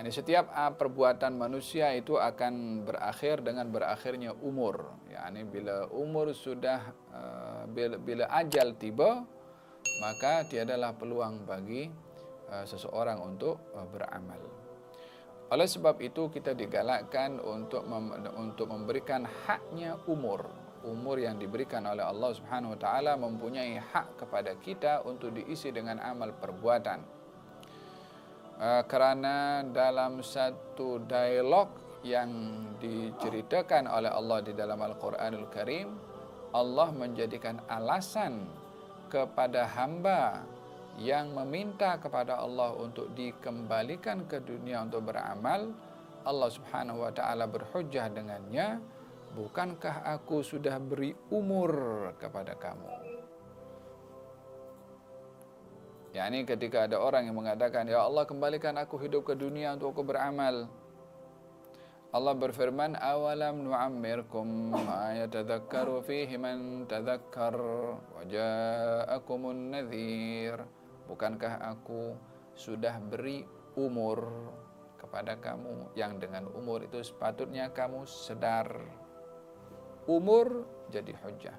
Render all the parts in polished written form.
Yani setiap perbuatan manusia itu akan berakhir dengan berakhirnya umur. Yani bila umur sudah bila ajal tiba, maka tiadalah peluang bagi seseorang untuk beramal. Oleh sebab itu kita digalakkan untuk memberikan haknya umur. Umur yang diberikan oleh Allah Subhanahu wa taala mempunyai hak kepada kita untuk diisi dengan amal perbuatan. Kerana dalam satu dialog yang diceritakan oleh Allah di dalam Al-Quranul Karim, Allah menjadikan alasan kepada hamba yang meminta kepada Allah untuk dikembalikan ke dunia untuk beramal. Allah Subhanahu wa taala berhujjah dengannya, bukankah aku sudah beri umur kepada kamu? Yani ketika ada orang yang mengatakan, ya Allah kembalikan aku hidup ke dunia untuk aku beramal, Allah berfirman, awalam nu'ammirkum ma yatadhakkaru fihi man tadhakkar wa ja'akumun nadhir. Bukankah aku sudah beri umur kepada kamu, yang dengan umur itu sepatutnya kamu sedar. Umur jadi hujjah.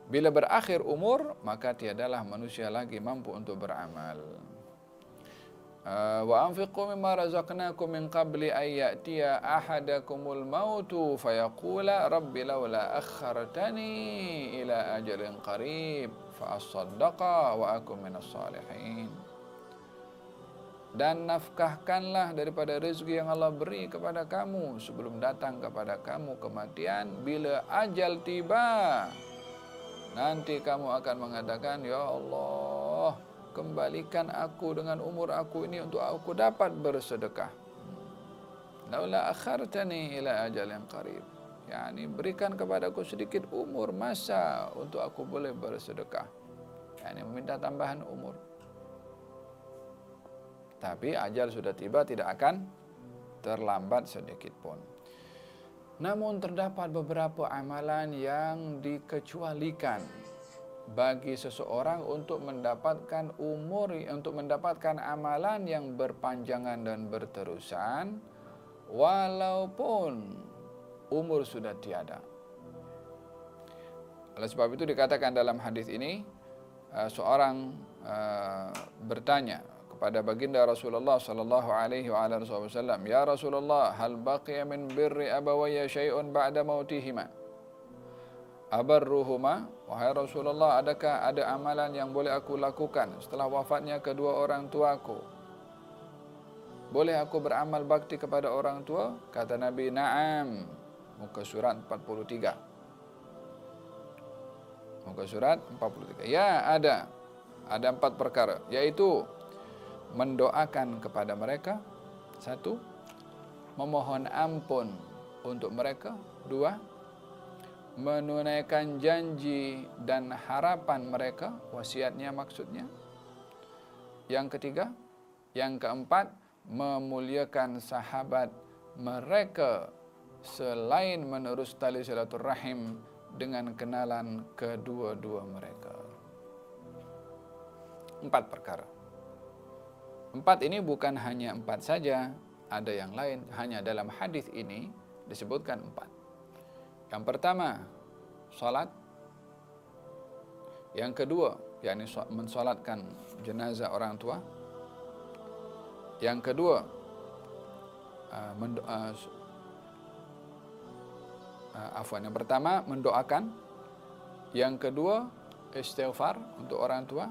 Bila berakhir umur, maka tiadalah manusia lagi mampu untuk beramal. Wa anfiqu mimma razaqnakum min qabli an ya'tiya ahadakumul mautu fayaqula rabbi laula akhartani ila ajalin qarib fa asaddaqa wa akum minas salihin. Dan nafkahkanlah daripada rezeki yang Allah beri kepada kamu sebelum datang kepada kamu kematian. Bila ajal tiba, nanti kamu akan mengatakan, ya Allah, kembalikan aku dengan umur aku ini untuk aku dapat bersedekah. Laula akhartani ila ajalin qarib. Yani berikan kepadaku sedikit umur, masa untuk aku boleh bersedekah. Yani meminta tambahan umur. Tapi ajal sudah tiba, tidak akan terlambat sedikit pun. Namun terdapat beberapa amalan yang dikecualikan bagi seseorang untuk mendapatkan umur, untuk mendapatkan amalan yang berpanjangan dan berterusan walaupun umur sudah tiada. Oleh sebab itu dikatakan dalam hadis ini, seorang bertanya kepada baginda Rasulullah sallallahu alaihi wasallam, ya Rasulullah, hal baqiya min birri abawayya syai'un ba'da mautihima? Abarruhuma, wahai Rasulullah, adakah ada amalan yang boleh aku lakukan setelah wafatnya kedua orang tuaku? Boleh aku beramal bakti kepada orang tua? Kata Nabi, na'am. Muka surat 43. Muka surat 43. Ya, ada 4 perkara, yaitu mendoakan kepada mereka, 1, memohon ampun untuk mereka, 2, menunaikan janji dan harapan mereka, wasiatnya maksudnya, yang ketiga, yang keempat, memuliakan sahabat mereka selain menerus tali silaturahim dengan kenalan kedua-dua mereka. 4 perkara. 4 ini bukan hanya 4 saja, ada yang lain. Hanya dalam hadis ini disebutkan 4. Yang pertama, salat. Yang kedua, yakni mensalatkan jenazah orang tua. Yang kedua, yang pertama mendoakan. Yang kedua, istighfar untuk orang tua.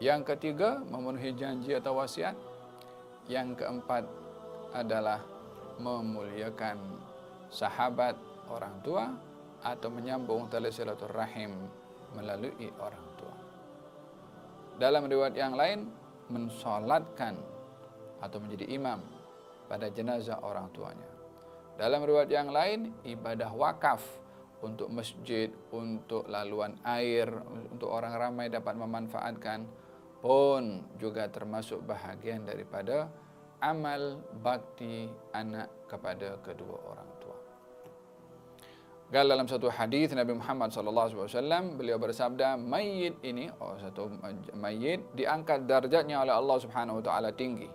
Yang ketiga, memenuhi janji atau wasiat. Yang keempat adalah memuliakan sahabat orang tua atau menyambung tali silaturahim melalui orang tua. Dalam riwayat yang lain, mensolatkan atau menjadi imam pada jenazah orang tuanya. Dalam riwayat yang lain, ibadah wakaf untuk masjid, untuk laluan air, untuk orang ramai dapat memanfaatkan, pun juga termasuk bahagian daripada amal bakti anak kepada kedua orang tua. Dalam satu hadis Nabi Muhammad SAW, beliau bersabda, satu mayit diangkat darjatnya oleh Allah Subhanahu wa taala tinggi.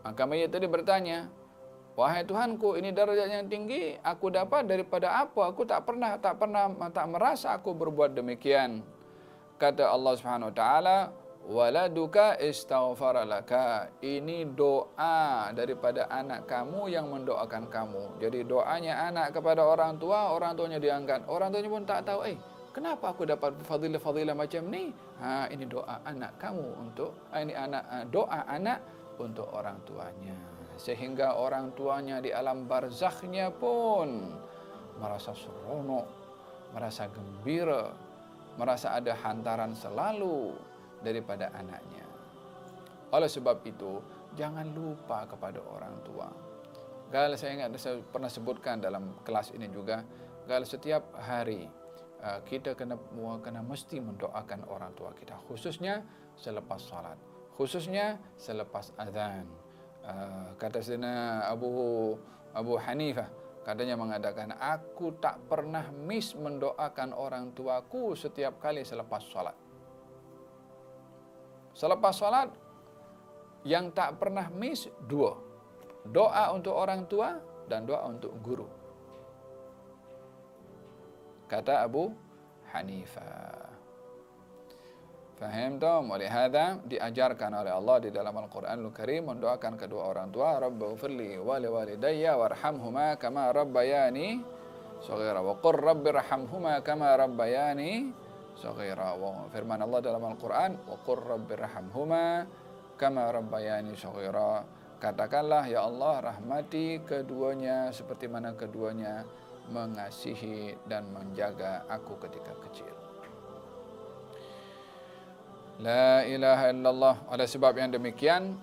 Maka mayit tadi bertanya, wahai Tuhanku, ini derajat yang tinggi, aku dapat daripada apa? Aku tak merasa aku berbuat demikian. Kata Allah Subhanahu wa taala, waladuka istaghfara laka. Ini doa daripada anak kamu yang mendoakan kamu. Jadi doanya anak kepada orang tuanya diangkat. Orang tuanya pun tak tahu, kenapa aku dapat fadilah-fadilah macam ni? Ini doa anak kamu untuk doa anak untuk orang tuanya. Sehingga orang tuanya di alam barzakhnya pun merasa seronok, merasa gembira, merasa ada hantaran selalu daripada anaknya. Oleh sebab itu, jangan lupa kepada orang tua. Kalau saya ingat, saya pernah sebutkan dalam kelas ini juga, kalau setiap hari kita kena mesti mendoakan orang tua kita, khususnya selepas salat, khususnya selepas azan. Kata Sayyidina Abu Hanifah, katanya mengatakan, aku tak pernah miss mendoakan orang tuaku setiap kali selepas salat. Selepas salat yang tak pernah miss dua, doa untuk orang tua dan doa untuk guru. Kata Abu Hanifah. Faham tak? Oleh hadza diajarkan oleh Allah di dalam Al-Quranul Karim mendoakan kedua orang tua, Rabbighfirli wa liwalidayya warhamhuma kama rabbayani shaghira wa qur rabbirhamhuma kama rabbayani shaghira. Firman Allah dalam Al-Quran, wa qur rabbirhamhuma kama rabbayani shaghira. Katakanlah, ya Allah, rahmati keduanya seperti mana keduanya mengasihi dan menjaga aku ketika kecil. La ilaha illallah. Oleh sebab yang demikian,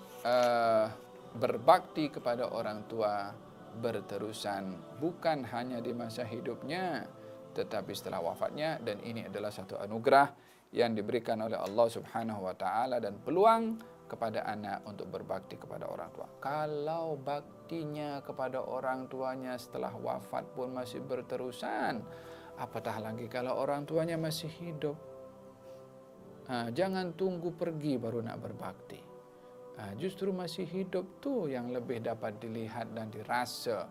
berbakti kepada orang tua berterusan, bukan hanya di masa hidupnya, tetapi setelah wafatnya. Dan ini adalah satu anugerah yang diberikan oleh Allah Subhanahu wa taala dan peluang kepada anak untuk berbakti kepada orang tua. Kalau baktinya kepada orang tuanya setelah wafat pun masih berterusan, apatah lagi kalau orang tuanya masih hidup. Jangan tunggu pergi baru nak berbakti. Justru masih hidup tu yang lebih dapat dilihat dan dirasa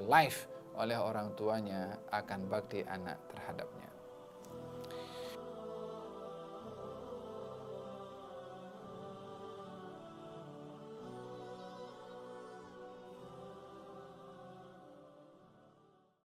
live oleh orang tuanya akan bakti anak terhadapnya.